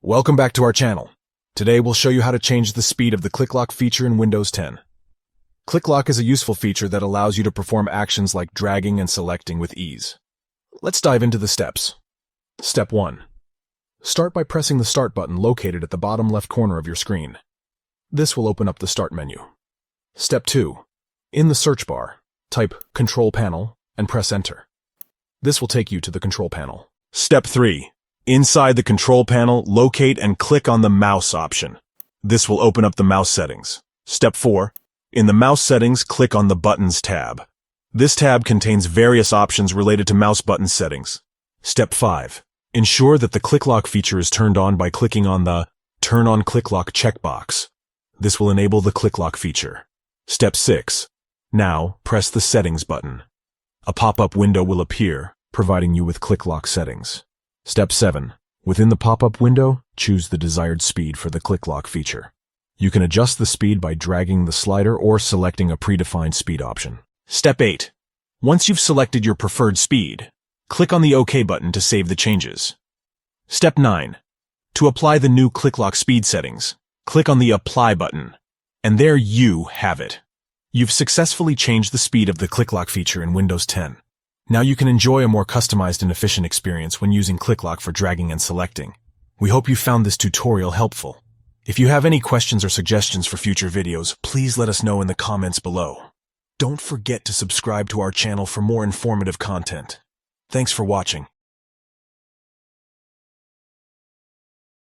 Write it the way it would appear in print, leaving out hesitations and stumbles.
Welcome back to our channel. Today we'll show you how to change the speed of the ClickLock feature in Windows 10. ClickLock is a useful feature that allows you to perform actions like dragging and selecting with ease. Let's dive into the steps. Step 1. Start by pressing the Start button located at the bottom left corner of your screen. This will open up the Start menu. Step 2. In the search bar, type Control Panel and press Enter. This will take you to the Control Panel. Step 3. Inside the Control Panel, locate and click on the Mouse option. This will open up the mouse settings. Step 4. In the mouse settings, click on the Buttons tab. This tab contains various options related to mouse button settings. Step 5. Ensure that the ClickLock feature is turned on by clicking on the Turn on ClickLock checkbox. This will enable the ClickLock feature. Step 6. Now, press the Settings button. A pop-up window will appear, providing you with ClickLock settings. Step 7. Within the pop-up window, choose the desired speed for the ClickLock feature. You can adjust the speed by dragging the slider or selecting a predefined speed option. Step 8. Once you've selected your preferred speed, click on the OK button to save the changes. Step 9. To apply the new ClickLock speed settings, click on the Apply button, and there you have it. You've successfully changed the speed of the ClickLock feature in Windows 10. Now you can enjoy a more customized and efficient experience when using ClickLock for dragging and selecting. We hope you found this tutorial helpful. If you have any questions or suggestions for future videos, please let us know in the comments below. Don't forget to subscribe to our channel for more informative content. Thanks for watching.